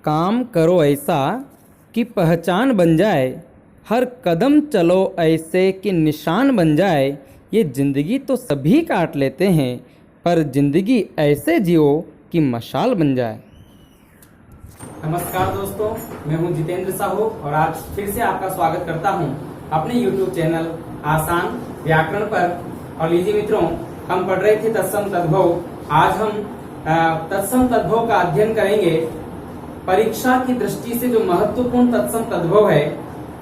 काम करो ऐसा कि पहचान बन जाए, हर कदम चलो ऐसे कि निशान बन जाए। ये ज़िंदगी तो सभी काट लेते हैं, पर ज़िंदगी ऐसे जियो कि मशाल बन जाए। नमस्कार दोस्तों, मैं हूं जितेंद्र साहू और आज फिर से आपका स्वागत करता हूं अपने YouTube चैनल आसान व्याकरण पर। और लीजिए मित्रों, हम पढ़ रहे थे तत्सम तद्भव। आज हम तत्सम तद्भव का अध्ययन करेंगे। परीक्षा की दृष्टि से जो महत्वपूर्ण तत्सम तद्भव है,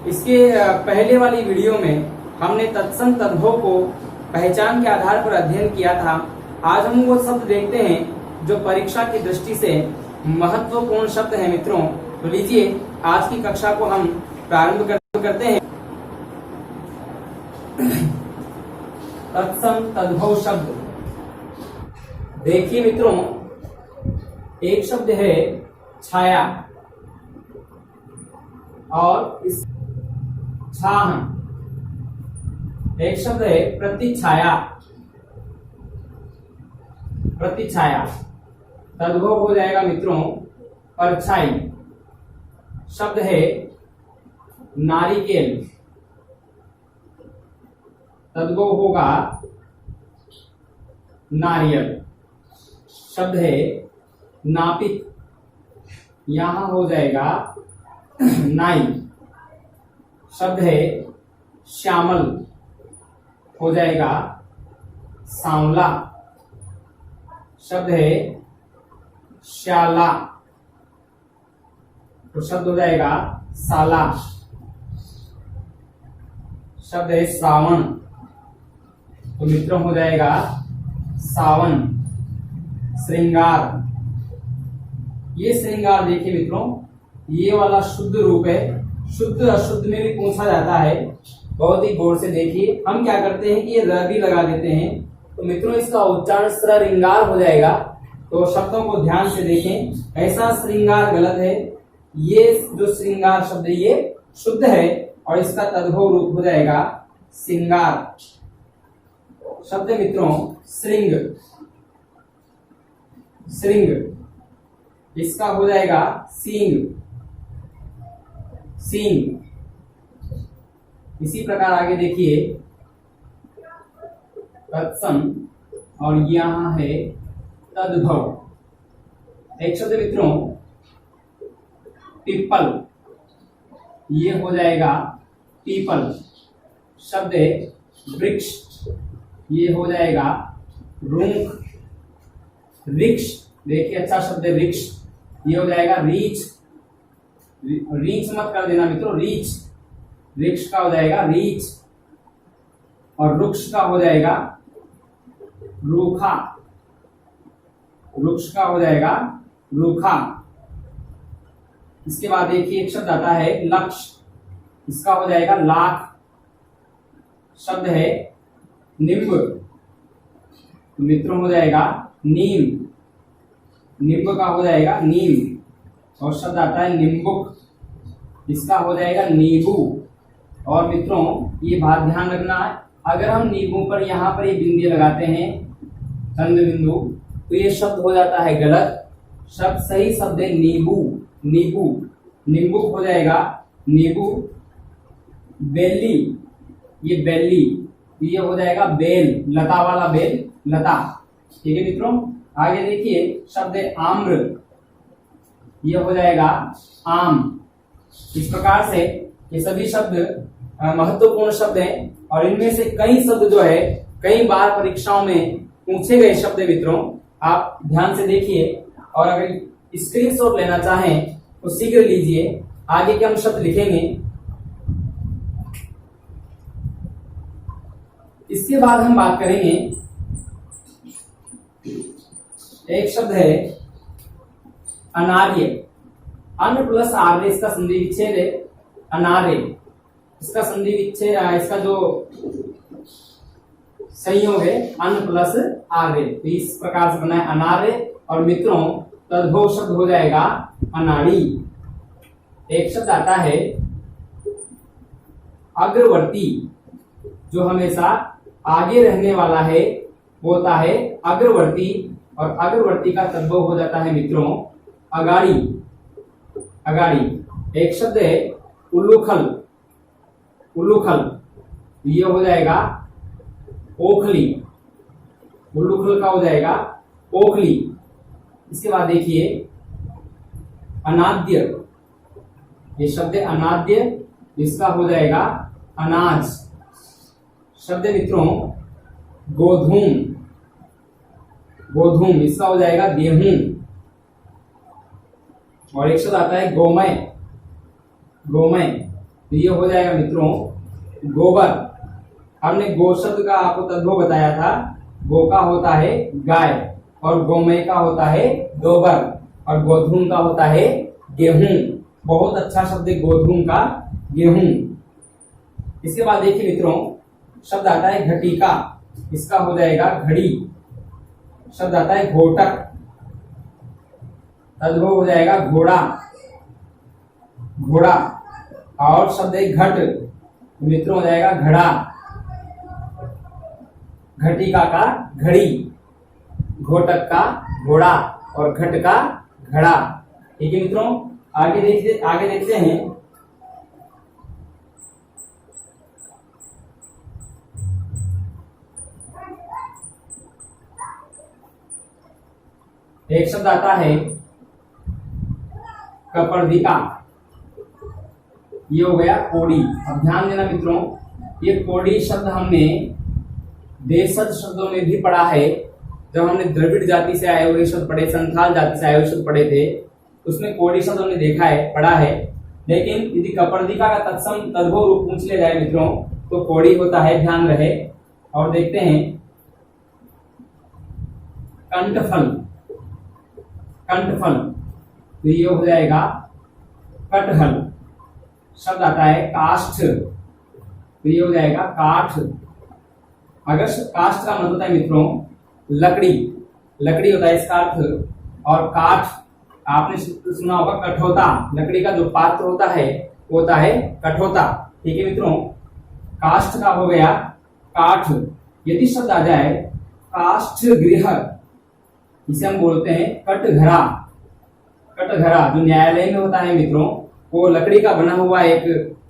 इसके पहले वाली वीडियो में हमने तत्सम तद्भव को पहचान के आधार पर अध्ययन किया था। आज हम वो शब्द देखते हैं जो परीक्षा की दृष्टि से महत्वपूर्ण शब्द है मित्रों। तो लीजिए, आज की कक्षा को हम प्रारंभ करते हैं। तत्सम तद्भव शब्द देखिए मित्रों, एक शब्द है छाया और इस छाह, एक शब्द है प्रतिछाया। प्रतिछाया तद्भव हो जाएगा मित्रों परछाई। शब्द है नारिकेल, तद्भव होगा नारियल। शब्द है नापित, यहां हो जाएगा नाई। शब्द है श्यामल, हो जाएगा सांवला। शब्द है श्याला, तो शब्द हो जाएगा साला। शब्द है श्रावण, तो मित्रों हो जाएगा सावन। श्रृंगार, ये श्रृंगार देखिए मित्रों, ये वाला शुद्ध रूप है। शुद्ध अशुद्ध में भी पूछा जाता है। बहुत ही गौर से देखिए, हम क्या करते हैं कि ये र भी लगा देते हैं, तो मित्रों इसका उच्चारण श्रृंगार हो जाएगा। तो शब्दों को ध्यान से देखें, ऐसा श्रृंगार गलत है। ये जो श्रृंगार शब्द है ये शुद्ध है और इसका तद्भव रूप हो जाएगा श्रृंगार। शब्द मित्रों श्रृंग, श्रृंग, इसका हो जाएगा सींग, सींग। इसी प्रकार आगे देखिए तत्सम और यहां है तद्भव। एक शब्द मित्रों पिप्पल, ये हो जाएगा पीपल। शब्द वृक्ष, ये हो जाएगा रुंख। वृक्ष देखिए, अच्छा शब्द है वृक्ष, ये हो जाएगा रीछ। रीछ मत कर देना मित्रों, रीछ। वृक्ष का हो जाएगा रीछ और वृक्ष का हो जाएगा रूखा। वृक्ष का हो जाएगा रूखा। इसके बाद देखिए एक शब्द आता है लक्ष्य, इसका हो जाएगा लाख। शब्द है निम्ब, तो मित्रों हो जाएगा नीम। निम्ब का हो जाएगा नीम। और शब्द आता है निम्बुक, इसका हो जाएगा नींबू। और मित्रों ये बात ध्यान रखना है, अगर हम नींबू पर यहाँ पर ये बिंदी लगाते हैं, चंद्र बिंदु, तो ये शब्द हो जाता है गलत। शब्द सही शब्द है नींबू, नींबू। निम्बुक हो जाएगा नींबू। बेली, ये बेली, ये हो जाएगा बेल, लता वाला बेल, लता। ठीक है मित्रों, आगे देखिए शब्द है आम्र, ये हो जाएगा आम। इस प्रकार से ये सभी शब्द महत्वपूर्ण शब्द हैं और इनमें से कई शब्द जो है कई बार परीक्षाओं में पूछे गए शब्द मित्रों। आप ध्यान से देखिए और अगर स्क्रीनशॉट लेना चाहें तो शीघ्र लीजिए। आगे के हम शब्द लिखेंगे। इसके बाद हम बात करेंगे, एक शब्द है अनार्य। अन प्लस आर्य, इसका संधि विच्छेद है अनार्य। इसका संधि विच्छेद, इसका जो संयोग है अन प्लस आर्य, तो इस प्रकार से बना है अनार्य। और मित्रों तद्भव शब्द हो जाएगा अनाड़ी। एक शब्द आता है अग्रवर्ती, जो हमेशा आगे रहने वाला है वो होता है अग्रवर्ती। और अग्रवर्ती का तद्भव हो जाता है मित्रों अगाड़ी। अगाड़ी। एक शब्द है उल्लूखल, उल्लूखल, ये हो जाएगा ओखली, उल्लूखल का हो जाएगा ओखली। इसके बाद देखिए अनाद्य, ये शब्द है अनाद्य, इसका हो जाएगा अनाज। शब्द मित्रों गोधूम, गोधूम, इसका हो जाएगा गेहूं। और एक शब्द आता है गोमय, गोमय, तो ये हो जाएगा मित्रों गोबर। हमने गो शब्द का आपको तद्भव बताया था, गो का होता है गाय, और गोमय का होता है गोबर, और गोधूम का होता है गेहूं। बहुत अच्छा शब्द है गोधूम का गेहूं। इसके बाद देखिए मित्रों शब्द आता है घटिका, इसका हो जाएगा घड़ी। शब्द आता है घोटक, तद्भव हो जाएगा घोड़ा, घोड़ा। और शब्द है घट, मित्रों हो जाएगा घड़ा, घटिका का घड़ी, घोटक का घोड़ा, और घट का घड़ा। ठीक है मित्रों, आगे देखते हैं। एक शब्द आता है कपर्दिका, ये हो गया कोड़ी। अब ध्यान देना मित्रों, ये कोड़ी शब्द हमने देशज शब्दों में भी पढ़ा है। जब हमने द्रविड़ जाति से आए हुए शब्द पढ़े, संथाल जाति से आए हुए शब्द पढ़े थे, उसमें कोड़ी शब्द हमने देखा है, पढ़ा है। लेकिन यदि कपर्दिका का तत्सम तद्भव रूप पूछ लिया जाए मित्रों तो कोड़ी होता है, ध्यान रहे। और देखते हैं कंठफल, कंठफल, तो ये हो जाएगा कटहल। शब्द आता है काष्ठ, तो ये हो जाएगा काठ। अगर काष्ठ का मतलब होता है मित्रों लकड़ी, लकड़ी होता है इसका अर्थ। और काठ आपने सुना होगा कठोता, लकड़ी का जो पात्र होता है वो होता है कठोता। ठीक है मित्रों, काष्ठ का हो गया काठ। यदि शब्द आ जाए काष्ठ गृह, इसे हम बोलते हैं कटघरा। कटघरा जो न्यायालय में होता है मित्रों, वो लकड़ी का बना हुआ एक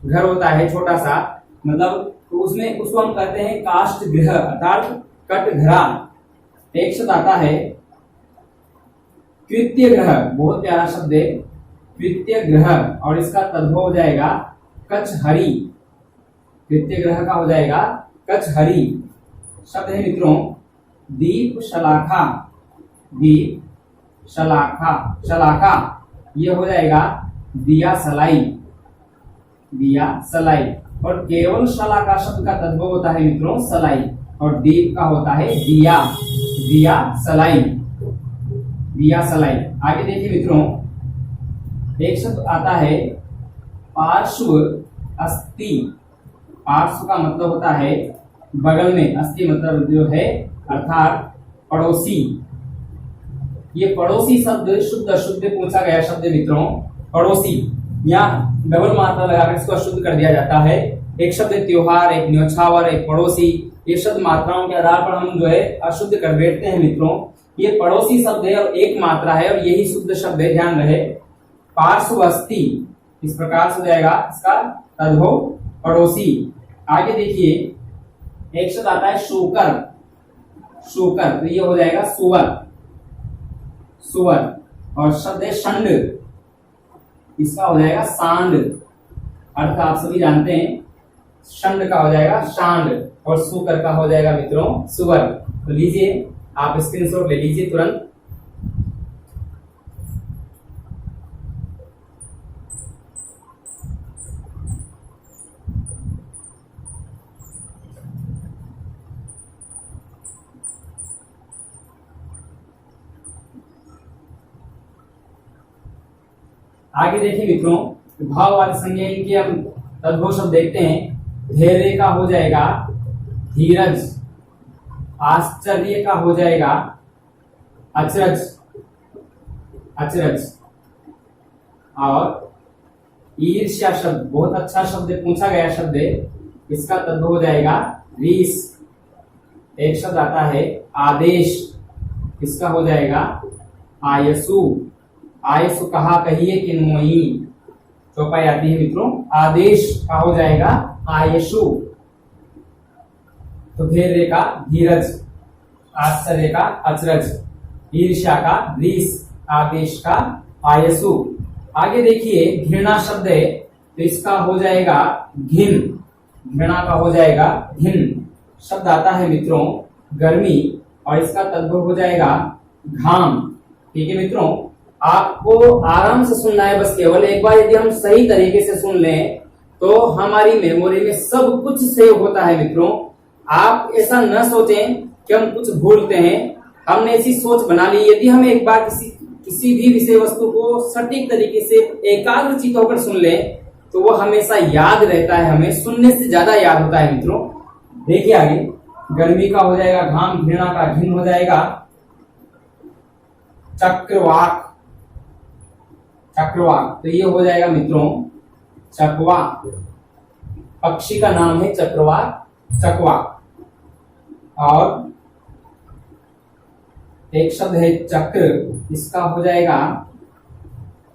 घर होता है छोटा सा, मतलब तो उसमें उसको हम कहते हैं काष्ठ गृह अर्थात कटघरा। एक शब्द आता है कृत्य ग्रह, बहुत प्यारा शब्द है कृत्य ग्रह, और इसका तद्भव हो जाएगा कचहरी। कृत्य ग्रह का हो जाएगा कचहरी। शब्द है मित्रों दीप शलाखा, दीप शलाखा, शलाखा, ये हो जाएगा दिया सलाई, दिया सलाई। और केवल शलाखा शब्द का तद्भव होता है मित्रों सलाई, और दीप का होता है दिया, दिया सलाई, दिया सलाई। आगे देखिए मित्रों एक शब्द आता है पार्श्व अस्थि। पार्श्व का मतलब होता है बगल में, अस्थि मतलब जो है अर्थात पड़ोसी। ये पड़ोसी शब्द शुद्ध अशुद्ध पूछा गया शब्द मित्रों, पड़ोसी। यहाँ डबल मात्रा लगाकर इसको अशुद्ध कर दिया जाता है। एक शब्द त्योहार, एक न्योछावर, एक पड़ोसी। ये शब्द मात्राओं के आधार पर हम जो है अशुद्ध कर बैठते हैं मित्रों। ये पड़ोसी शब्द है और एक मात्रा है और यही शुद्ध शब्द है, ध्यान रहे। पार्श्वस्थी इस प्रकार से हो जाएगा इसका तद्भव पड़ोसी। आगे देखिए एक शब्द आता है शूकर, शूकर, तो ये हो जाएगा सुअर, सुअर। और शब्द है षंड, इसका हो जाएगा सांड। अर्थ आप सभी जानते हैं, षंड का हो जाएगा शांड और सुकर का हो जाएगा मित्रों सुअर। तो लीजिए आप स्क्रीनशॉट ले लीजिए तुरंत। आगे देखिए मित्रों भाव वाले संज्ञा के हम तद्भव शब्द देखते हैं। धैर्य का हो जाएगा धीरज, आश्चर्य का हो जाएगा अचरज, अचरज। और ईर्ष्या शब्द बहुत अच्छा शब्द पूछा गया शब्द है, इसका तद्भव हो जाएगा रीस। एक शब्द आता है आदेश, इसका हो जाएगा आयसु, आयसु कहा कहिए किन्मोई। चौपाई आती है मित्रों। आदेश का हो जाएगा आयशु। तो धैर्य का धीरज, आश्चर्य का अचरज, ईर्ष्या का दृश, आदेश का आयसु। आगे देखिए घृणा शब्द है, तो इसका हो जाएगा घिन। घृणा का हो जाएगा घिन। शब्द आता है मित्रों गर्मी, और इसका तद्भव हो जाएगा घाम। ठीक है मित्रों, आपको आराम से सुनना है, बस केवल एक बार यदि हम सही तरीके से सुन लें तो हमारी मेमोरी में सब कुछ सेव होता है मित्रों। आप ऐसा न सोचें कि हम कुछ भूलते हैं। हमने ऐसी सोच बना ली, यदि हम एक बार किसी भी विषय वस्तु को सटीक तरीके से एकाग्रचित्त होकर सुन लें तो वो हमेशा याद रहता है, हमें सुनने से ज्यादा याद होता है मित्रों। देखिए आगे, गर्मी का हो जाएगा घाम, घृणा का घिन हो जाएगा चक्रवाक। चक्रवाक, तो ये हो जाएगा मित्रों चकवा। पक्षी का नाम है चक्रवाक, चकवा। और एक शब्द है चक्र, इसका हो जाएगा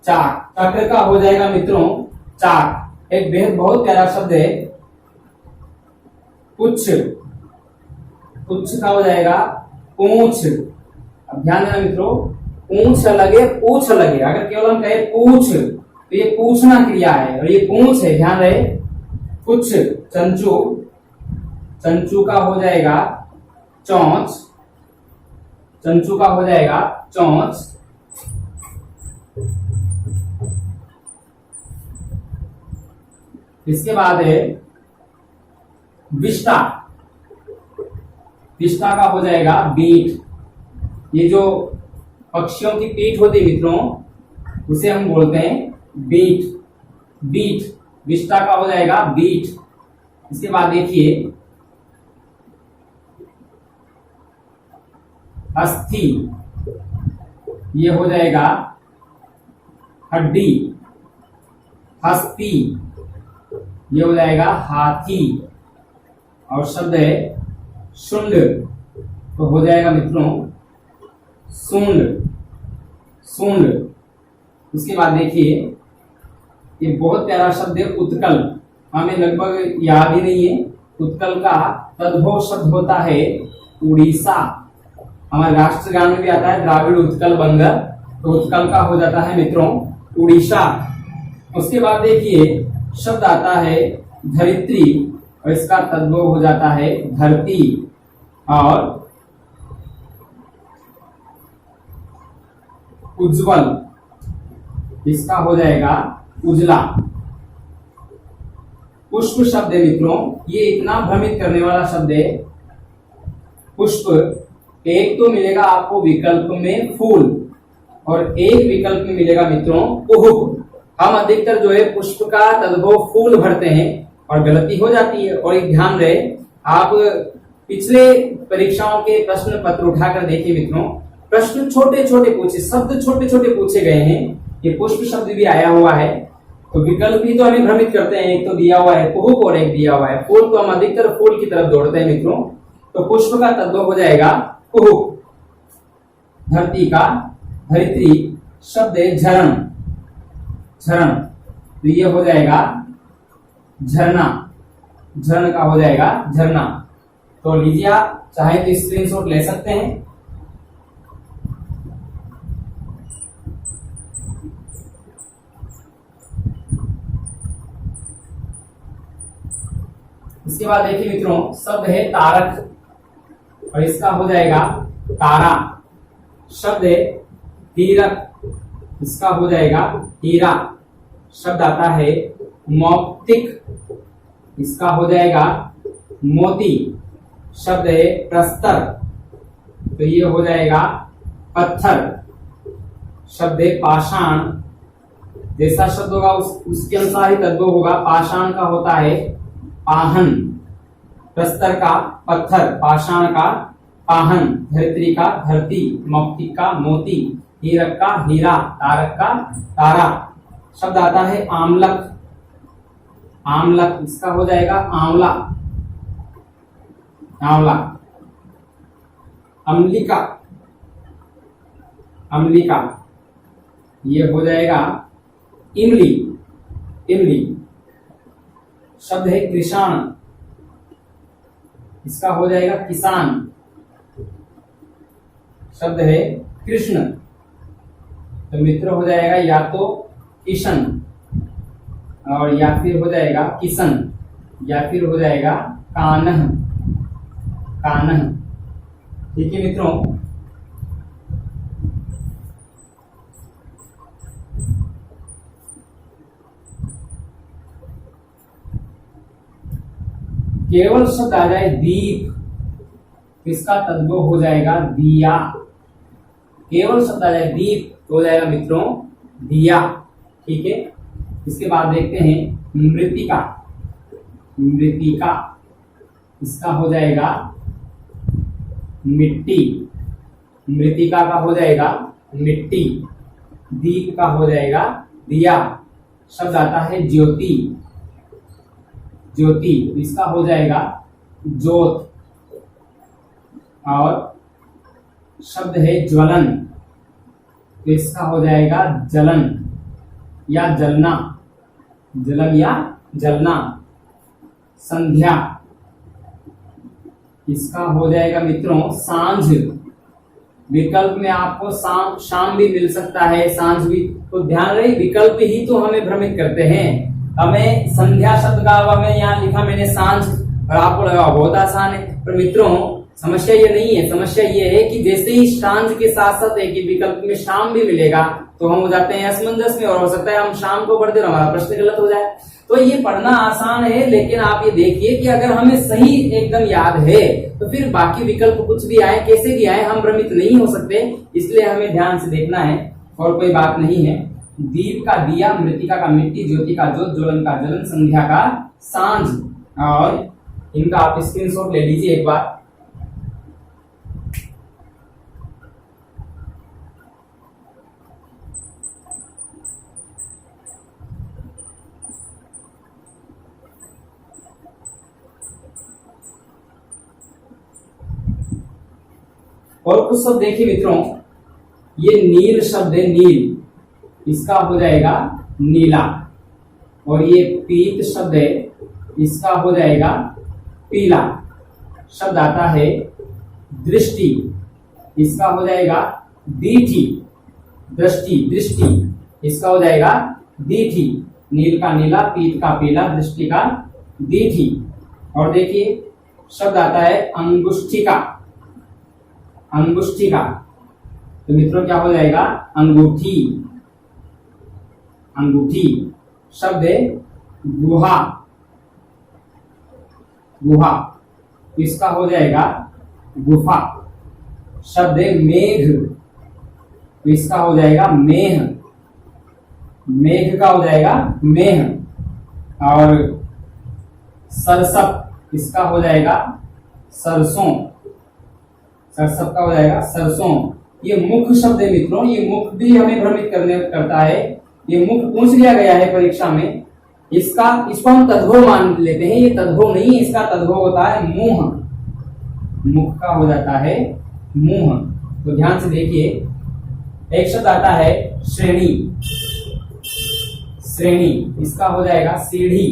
चाक। चक्र का हो जाएगा मित्रों चाक। एक बेहद बहुत प्यारा शब्द है पुच्छ। पुच्छ का हो जाएगा पूंछ। अब ध्यान देना मित्रों, पूंछ लगे पूछ लगे। अगर केवल हम कहे पूछ तो ये पूछना क्रिया है, और ये पूंछ है, ध्यान रहे। पुच्छ चंचू। चंचू का हो जाएगा चौंच। चंचू का हो जाएगा चौंच। इसके बाद है विष्टा। विष्टा का हो जाएगा बीट। ये जो पक्षियों की पीठ होती है मित्रों, उसे हम बोलते हैं बीट। बीट, विष्टा का हो जाएगा बीट। इसके बाद देखिए अस्थि, ये हो जाएगा हड्डी। हस्ती, ये हो जाएगा हाथी। और शब्द है शुंड, तो हो जाएगा मित्रों सूंड। सूंड। उसके बाद देखिए ये बहुत प्यारा शब्द है उत्कल। हमें लगभग याद ही नहीं है। उत्कल का तद्भव शब्द होता है उड़ीसा। हमारे राष्ट्रगान में भी आता है द्राविड़ उत्कल बंग, तो उत्कल का हो जाता है मित्रों उड़ीसा। उसके बाद देखिए शब्द आता है धरित्री, और इसका तद्भव हो जाता है धरती। और उज्जवल, इसका हो जाएगा उजला। पुष्प शब्द है मित्रों, ये इतना भ्रमित करने वाला शब्द है। पुष्प एक तो मिलेगा आपको विकल्प में फूल, और एक विकल्प में मिलेगा मित्रों कुहुक। हम अधिकतर जो है पुष्प का तद्भव फूल भरते हैं और गलती हो जाती है। और एक ध्यान रहे, आप पिछले परीक्षाओं के प्रश्न पत्र उठाकर देखिए मित्रों, प्रश्न छोटे छोटे पूछे, शब्द छोटे छोटे पूछे गए हैं। ये पुष्प शब्द भी आया हुआ है। तो विकल्प भी तो हमें भ्रमित करते हैं, एक तो दिया हुआ है कुहुक और एक दिया हुआ है फूल, तो हम अधिकतर फूल की तरफ दौड़ते हैं मित्रों। तो पुष्प का तद्भव हो जाएगा कुहुक। धरती का धरित्री। शब्द है झरण। झरण, तो ये हो जाएगा झरना। झरण का हो जाएगा झरना। तो लीजिए, आप चाहे तो स्क्रीनशॉट ले सकते हैं। इसके बाद देखिए मित्रों शब्द है तारक, और इसका हो जाएगा तारा। शब्द है हीरक, इसका हो जाएगा हीरा। शब्द आता है मौक्तिक, इसका हो जाएगा मोती। शब्द है प्रस्तर, तो ये हो जाएगा पत्थर। शब्द है पाषाण, जैसा शब्द होगा उसके अनुसार ही तद्भव होगा। पाषाण का होता है पाहन, प्रस्तर का पत्थर, पाषाण का पाहन, धरित्री का धरती, मौक्तिक का मोती, हीरक का हीरा, तारक का तारा। शब्द आता है आमलक। आमलक, इसका हो जाएगा आंवला। आंवला। अम्लिका। अम्लिका, ये हो जाएगा इमली, इमली। शब्द है कृषाण, इसका हो जाएगा किसान। शब्द है कृष्ण, तो मित्र हो जाएगा या तो किशन और या फिर हो जाएगा किशन या फिर हो जाएगा कान्ह, कान्ह। ठीक है मित्रों, केवल शब्द आ जाए दीप, इसका तद्भव हो जाएगा दिया। केवल शब्द आ जाए दीप तो हो जाएगा मित्रों दिया। ठीक है, इसके बाद देखते हैं मृतिका, मृतिका, इसका हो जाएगा मिट्टी, मृतिका का हो जाएगा मिट्टी, दीप का हो जाएगा दिया। शब्द आता है ज्योति, ज्योति, इसका हो जाएगा ज्योत। और शब्द है ज्वलन, तो इसका हो जाएगा जलन या जलना, जलन या जलना। संध्या, इसका हो जाएगा मित्रों सांझ। विकल्प में आपको शाम भी मिल सकता है, सांझ भी, तो ध्यान रहे विकल्प ही तो हमें भ्रमित करते हैं। हमें संध्या शब्द का हमें यहाँ लिखा मैंने सांझ और आपको लगा बहुत आसान है, पर मित्रों समस्या ये नहीं है। समस्या ये है कि जैसे ही सांझ के साथ साथ एक ही विकल्प में शाम भी मिलेगा तो हम हो जाते हैं असमंजस में और हो सकता है हम शाम को पढ़ते हमारा प्रश्न गलत हो जाए। तो ये पढ़ना आसान है, लेकिन आप ये देखिए कि अगर हमें सही एकदम याद है तो फिर बाकी विकल्प कुछ भी आए कैसे भी आए हम भ्रमित नहीं हो सकते, इसलिए हमें ध्यान से देखना है और कोई बात नहीं है। दीप का दिया, मृतिका का मिट्टी, ज्योति का ज्योत, ज्वलन का जलन, संध्या का सांझ। और इनका आप स्क्रीनशॉट ले लीजिए एक बार। और कुछ शब्द देखिए मित्रों, ये नील शब्द है, नील, इसका हो जाएगा नीला। और ये पीत शब्द है, इसका हो जाएगा पीला। शब्द आता है दृष्टि, इसका हो जाएगा दीठी, दृष्टि, दृष्टि, इसका हो जाएगा दीठी। नील का नीला, पीत का पीला, दृष्टि का दीठी। और देखिए शब्द आता है अंगुष्ठिका, अंगुष्ठिका, तो मित्रों क्या हो जाएगा अंगूठी, अंगूठी। शब्द है गुहा, गुहा, इसका हो जाएगा गुफा। शब्द है मेघ, तो इसका हो जाएगा मेह, मेघ का हो जाएगा मेह। और सरसप, इसका हो जाएगा सरसों, सरसप का हो जाएगा सरसों। ये मुख शब्द है मित्रों, ये मुख भी हमें भ्रमित करता है। ये मुख पूछ लिया गया है परीक्षा में, इसको हम तद्भव मान लेते हैं, ये तद्भव नहीं, इसका तद्भव होता है मुंह, मुख का हो जाता है मुंह। तो ध्यान से देखिए, एक शब्द आता है श्रेणी, श्रेणी, इसका हो जाएगा सीढ़ी।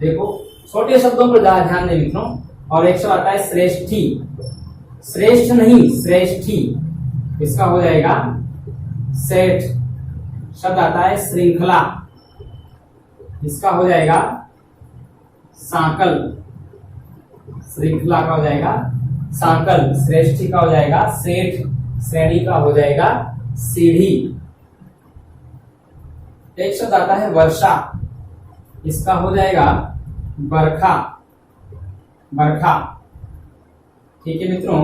देखो छोटे शब्दों पर ज्यादा ध्यान दें मित्रों। और एक शब्द आता है श्रेष्ठी, श्रेष्ठ नहीं श्रेष्ठी, इसका हो जाएगा सेठ। शब्द आता है श्रृंखला, इसका हो जाएगा सांकल, श्रृंखला का हो जाएगा सांकल। श्रेष्ठी का हो जाएगा सेठ, श्रेणी का हो जाएगा सीढ़ी। एक शब्द आता है वर्षा, इसका हो जाएगा बरखा, बरखा। ठीक है मित्रों,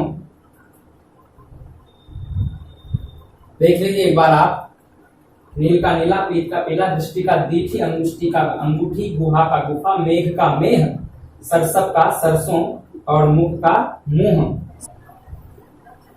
देख लीजिए एक बार आप। नील का नीला, पीत का पीला, दृष्टि का दीठी, अंगुष्ठी का अंगूठी, गुहा का गुफा, मेघ का मेह, सरसप का सरसों और मुख का मुंह।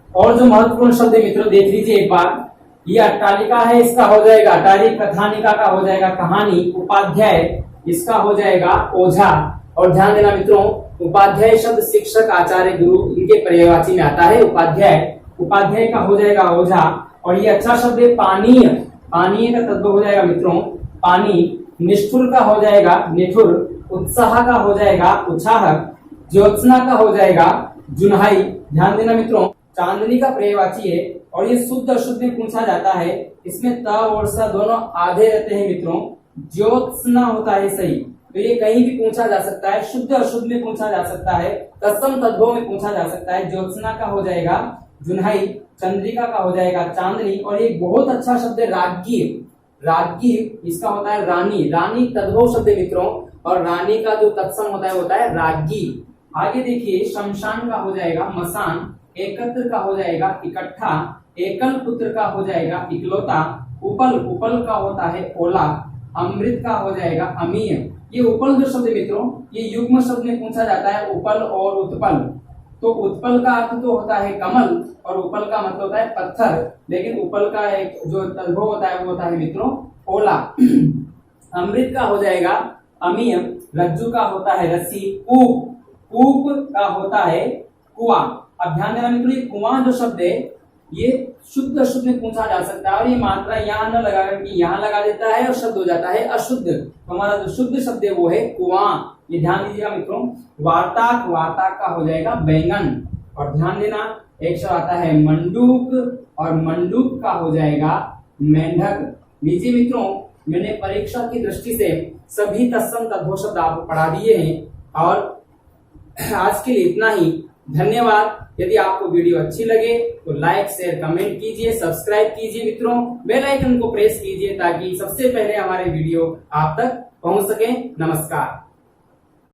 और जो महत्वपूर्ण शब्द है मित्रों देख लीजिए एक बार। ये अट्टालिका है, इसका हो जाएगा अटारी, कथानिका का हो जाएगा कहानी, उपाध्याय, इसका हो जाएगा ओझा। और ध्यान देना मित्रों, उपाध्याय शब्द शिक्षक, आचार्य, गुरु, इनके पर्यायवाची में आता है उपाध्याय। उपाध्याय का हो जाएगा ओझा। और ये अच्छा शब्द है पानीय। पानीय का तद्भव हो जाएगा मित्रों पानी। निष्ठुर का हो जाएगा निठुर। उत्साह का हो जाएगा उत्साह। ज्योत्सना का हो जाएगा जुन्हाई। ध्यान देना मित्रों, चांदनी का पर्यायवाची है और ये शुद्ध अशुद्ध में पूछा जाता है। इसमें त और स दोनों आधे रहते हैं मित्रों। ज्योत्सना होता है सही, तो ये कहीं भी पूछा जा सकता है। शुद्ध अशुद्ध में पूछा जा सकता है, तत्सम तद्भव में पूछा जा सकता है। ज्योत्सना का हो जाएगा जुन्हाई, चंद्रिका का हो जाएगा चांदनी, और एक बहुत अच्छा शब्द है राज्ञी। राज्ञी इसका होता है रानी। रानी तद्भव शब्द है मित्रों, और रानी का जो तत्सम होता है राज्ञी। आगे देखिए, शमशान का हो जाएगा मसान। एकत्र का हो जाएगा इकट्ठा। एकल पुत्र का हो जाएगा इकलौता। उपल, उपल का होता है ओला। अमृत का हो जाएगा अमीय। ये उपल जो शब्द मित्रों, ये युग्म शब्द में पूछा जाता है, उपल और उत्पल। तो उत्पल का अर्थ तो होता है कमल और उपल का मतलब होता है पत्थर, लेकिन उपल का एक जो तद्भव होता है वो होता है मित्रों ओला। अमृत का हो जाएगा अमीय। रज्जु का होता है रस्सी। कूप, कूप का होता है कुआं। अब ध्यान देना मित्रों, ये कुआं जो शब्द है ये शुद्ध अशुद्ध में पूछा जा सकता है, और ये मात्रा यहाँ न लगा करके यहाँ लगा देता है और शब्द हो जाता है अशुद्ध। तो हमारा जो शुद्ध शब्द है वो है कुआं। ये ध्यान दीजिएगा मित्रों। वार्ताक, वार्ताक का हो जाएगा बैंगन। और ध्यान देना, एक शब्द आता है मंडूक, और मंडूक का हो जाएगा मेंढक। लीजिए मित्रों, मैंने परीक्षा की दृष्टि से सभी तत्सम तद्भव शब्द आपको पढ़ा दिए हैं, और आज के लिए इतना ही। धन्यवाद। यदि आपको वीडियो अच्छी लगे तो लाइक शेयर कमेंट कीजिए, सब्सक्राइब कीजिए मित्रों, बेल आइकन को प्रेस कीजिए ताकि सबसे पहले हमारे वीडियो आप तक पहुंच सके। नमस्कार।